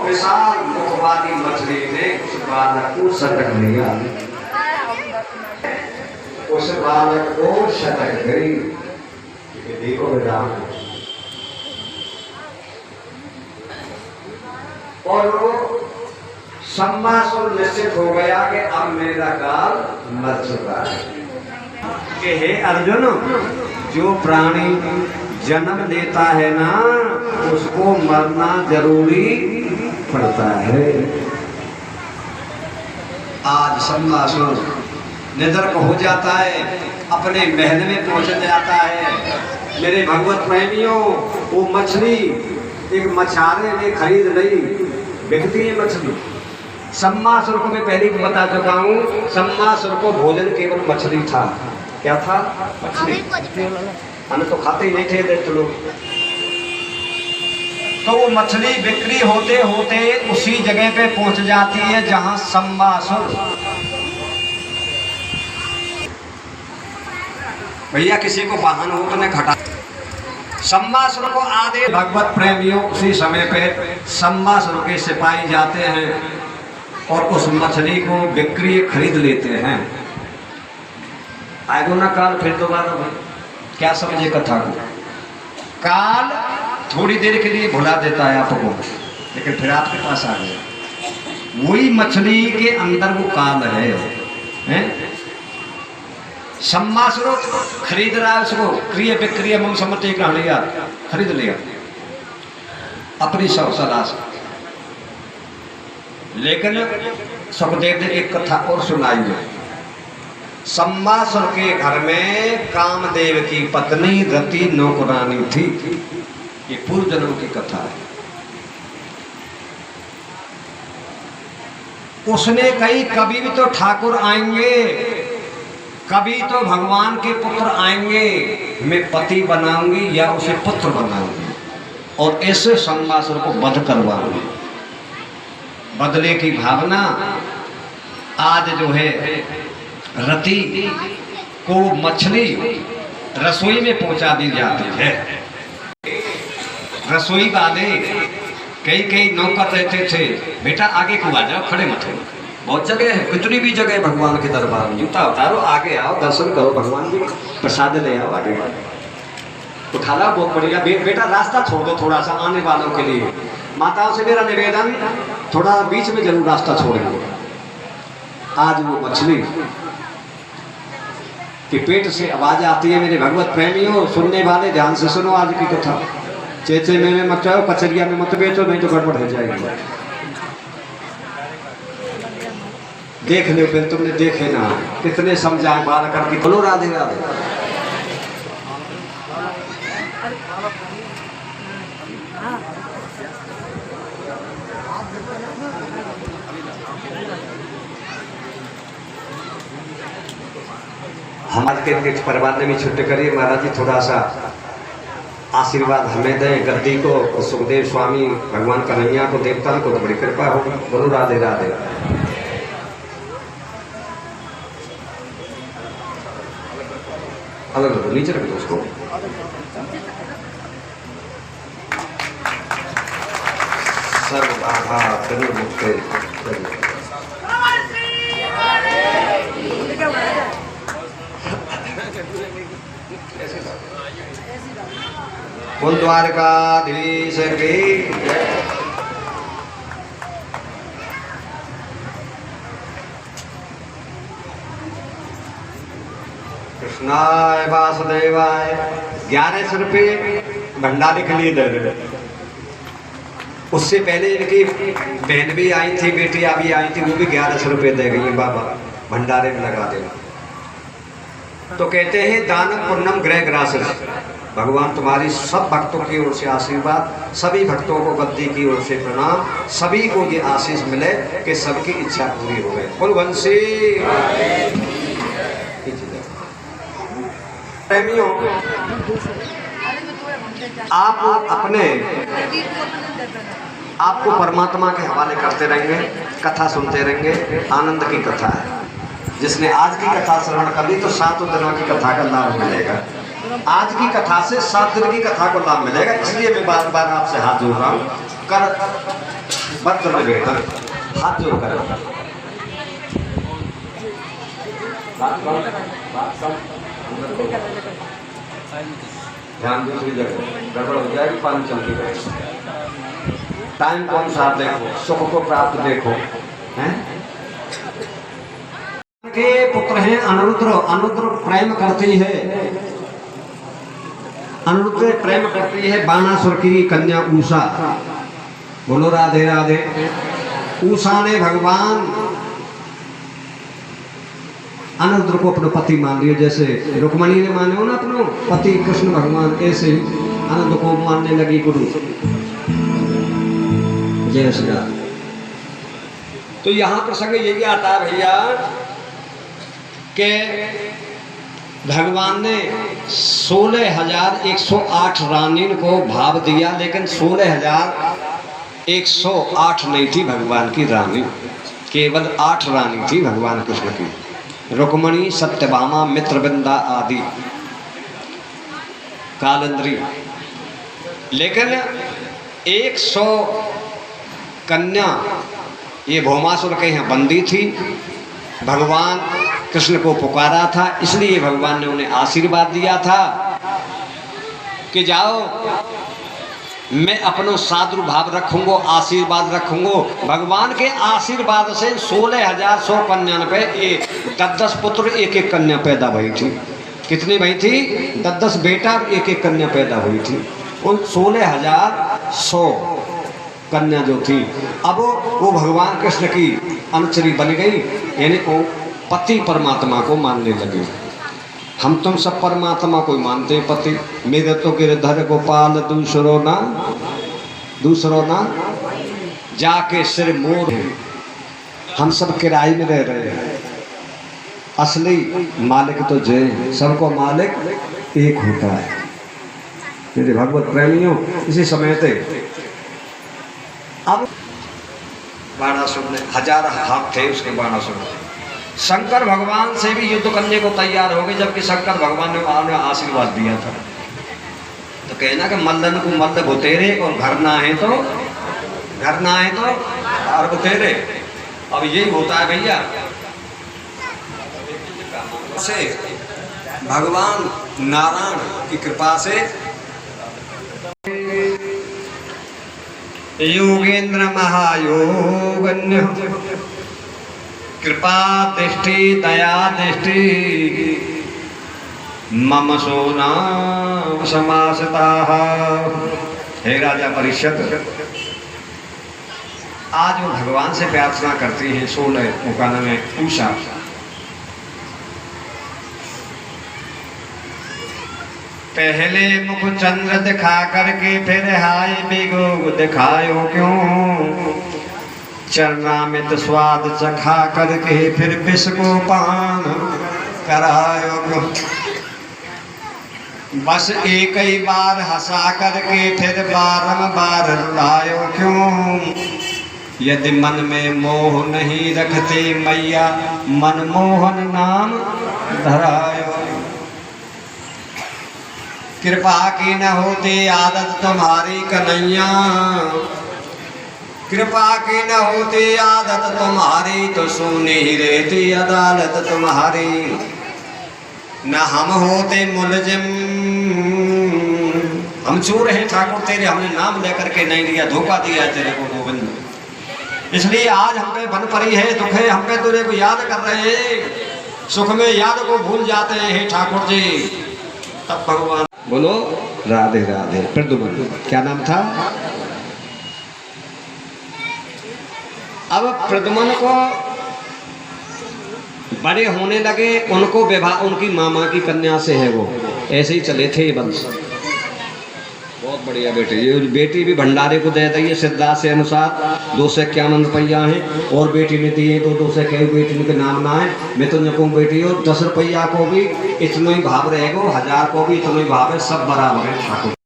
विशाल मुख वाली मछली ने उस बालक को सटक लिया। उस बालक को सटक गई। देखो बेटा, और वो सम्मासुर निश्चित हो गया कि अब मेरा काल मर चुका है। कि हे अर्जुन, जो प्राणी जन्म लेता है ना, उसको मरना जरूरी पड़ता है। आज सम्मासुर निदर्क हो जाता है, अपने महल में पहुंच जाता है। मेरे भगवत प्रेमियों, वो मछली एक मछुआरे ने खरीद ली, बिकती है मछली। सम्मासुर को मैं पहले बता चुका हूँ, सम्मासुर को भोजन केवल मछली था। क्या था? मछली। हम तो खाते ही नहीं थे दैत्य लोग। तो वो मछली बिक्री होते होते उसी जगह पे पहुंच जाती है जहां सम्मासुर। भैया किसी को वाहन हो तो नहीं घटा। सम्मासुर को आदे भगवत प्रेमियों, उसी समय पे सम्मासुर के सिपाही जाते हैं और उस मछली को बिक्री खरीद लेते हैं। आएगो ना काल फिर दोबारा। क्या समझे कथा को? काल थोड़ी देर के लिए भुला देता है आपको, लेकिन फिर आपके पास आ गया। वही मछली के अंदर वो काल है? सम्मासुर खरीद रहा है उसको, क्रिय विक्रिय मम सम्मति ग्रहण लिया, खरीद लिया अपनी सलाह से। लेकिन सुखदेव ने एक कथा और सुनाई है। सम्मासुर के घर में कामदेव की पत्नी रति नौकरानी थी। ये पूर्व जन्म की कथा है। उसने कही कभी भी तो ठाकुर आएंगे, कभी तो भगवान के पुत्र आएंगे, मैं पति बनाऊंगी या उसे पुत्र बनाऊंगी और ऐसे सम्मासुर को वध करवाऊंगी। बदले की भावना आज जो है रति को मछली रसोई में पहुंचा दी जाती है। रसोई वाले कई नौकर रहते थे, बेटा आगे को आ जाओ, खड़े मत हो। बहुत जगह है, कितनी भी जगह भगवान के दरबार में जूता उतारो, आगे आओ, दर्शन करो, भगवान जी प्रसाद ले आओ, आगे उठा ला, बहुत बढ़िया। बेटा रास्ता छोड़ दो थोड़ा सा आने वालों के लिए। माताओं से मेरा निवेदन, थोड़ा बीच में जरूर रास्ता छोड़ेंगे। आज वो मछली कि पेट से आवाज आती है। मेरे भगवत प्रेमियों, सुनने वाले ध्यान से सुनो आज की कथा। चेचे में मत जाओ, कचरिया में मत बेचो, नहीं तो गड़बड़ हो जाएगी। देख लो फिर, तुमने देखे ना कितने समझाए बाल करके। बोलो राधे राधे। हमारे के तीर्थ परिवार ने भी छुट्टी करी। महाराज जी थोड़ा सा आशीर्वाद हमें दें, गद्दी को, सुखदेव स्वामी भगवान कन्हैया को, देवता को तो बड़ी कृपा होगी। बोलो राधे राधे। अलग नीचे रख दो उसको। सर्वबाधा त्रिमुक्ते बोल द्वारकाधीश की। कृष्णाय वासुदेवाय। 1100 रुपये भंडारे के लिए दे दे। उससे पहले इनकी बहन भी आई थी, बेटियां भी आई थी, वो भी 1100 रुपये दे गई। बाबा भंडारे में लगा देना। तो कहते हैं दानम पुण्यम गृह ग्रास। भगवान तुम्हारी सब भक्तों की ओर से आशीर्वाद, सभी भक्तों को गद्दी की ओर से प्रणाम, सभी को ये आशीष मिले कि सबकी इच्छा पूरी हो गई। बोल वंशी। प्रेमियों, आप अपने आपको परमात्मा के हवाले करते रहेंगे, कथा सुनते रहेंगे। आनंद की कथा है। जिसने आज की कथा श्रवण कर ली तो 7 दिनों की कथा का लाभ मिलेगा। आज की कथा से 7 दिन की कथा को लाभ मिलेगा। इसलिए मैं बार बार आपसे हाथ जोड़ रहा हूँ। कर वज्र में बैठा हाथ जोड़ कर ध्यान दूसरी जगह गड़बड़ हो जाएगी, पानी चलती रहेगी। टाइम कौन सा देखो, सुख को प्राप्त देखो। हैं के पुत्र हैं अनिरुद्ध। अनिरुद्ध प्रेम करती है, अनिरुद्ध प्रेम करती है बाणासुर की कन्या उषा। बोलो राधे राधे। उषा ने भगवान अनिरुद्ध को अपना पति मान लिया, जैसे रुक्मणी ने माने हो ना अपनो पति कृष्ण भगवान, ऐसे ही अनिरुद्ध को मानने लगी गुरु। जय श्री राम। तो यहाँ प्रसंग यही आता है भैया कि भगवान ने 16,108 रानी को भाव दिया, लेकिन 16,108 नहीं थी भगवान की रानी, केवल 8 रानी थी भगवान कृष्ण की। रुक्मणी, सत्यभामा, मित्रवृंदा आदि, कालंद्री। लेकिन 100 कन्या ये भौमासुर के यहाँ बंदी थी। भगवान कृष्ण को पुकारा था, इसलिए भगवान ने उन्हें आशीर्वाद दिया था कि जाओ मैं अपनो सादुर्भाव रखूंगो, आशीर्वाद रखूंगो। भगवान के आशीर्वाद से 16,191 10 पुत्र, एक एक कन्या पैदा हुई थी। कितनी भई थी? 10 बेटा, एक एक कन्या पैदा हुई थी। उन 16,100 कन्या जो थी, अब वो भगवान कृष्ण की अनुचरी बन गई, यानी वो पति परमात्मा को मानने लगे। हम तुम सब परमात्मा को मानते हैं पति। मेरे तो गिरधर गोपाल दूसरो ना जाके सिर मोर। हम सब किराए में रह रहे हैं, असली मालिक तो जय है, सबको मालिक एक होता है। मेरे भगवत प्रेमियों, इसी समय थे अब बाणासुर ने 1000 हाथ थे उसके बाणासुर। शंकर भगवान से भी युद्ध करने को तैयार हो गए, जबकि शंकर भगवान ने आशीर्वाद दिया था। तो कहना कि मल्लन को मल्ल बुतेरे और घर ना है तो और बुतेरे। अब यही होता है भैया से भगवान नारायण की कृपा से योगेंद्र महायोगन्य कृपा दृष्टि दया दृष्टि मम सोना समासता। हे राजा परीक्षित, आज वो भगवान से प्रार्थना करती हैं 16 मुकाना में उषा। पहले मुख चंद्र दिखा करके फिर हाय बिगो दिखायो क्यों। चरणामृत स्वाद चखा करके फिर विष को पान करायो क्यों। बस एक ही बार हंसा करके फिर बारंबार रुलायो क्यों। यदि मन में मोह नहीं रखते मैया मनमोहन नाम धरायो। कृपा की न होती आदत तुम्हारी कन्हैया, कृपा की न होती आदत तुम्हारी तो सुनी ही रहती अदालत तुम्हारी। न हम होते मुलजिम, हम चोर हैं ठाकुर तेरे, हमने नाम लेकर के नहीं दिया, धोखा दिया तेरे को गोविंद। इसलिए आज हम पे बन पड़ी है, दुख है, हम पे तेरे को याद कर रहे हैं, सुख में याद को भूल जाते हैं ठाकुर जी। तब भगवान बोलो राधे राधे। प्रद्युम्न क्या नाम था? अब प्रद्युम्न को बड़े होने लगे, उनको विवाह उनकी मामा की कन्या से है, वो ऐसे ही चले थे वंश। बहुत बढ़िया बेटी, ये बेटी भी भंडारे को दे दी है सिद्धार्थ से अनुसार 251 रुपया है, और बेटी ने दिए तो 200 बेटी के नाम ना है। मैं तो कहूँ बेटी हो 10 रुपया को भी इतना ही भाव रहेगा, 1000 को भी इतना ही भाव है, सब बराबर है ठाकुर।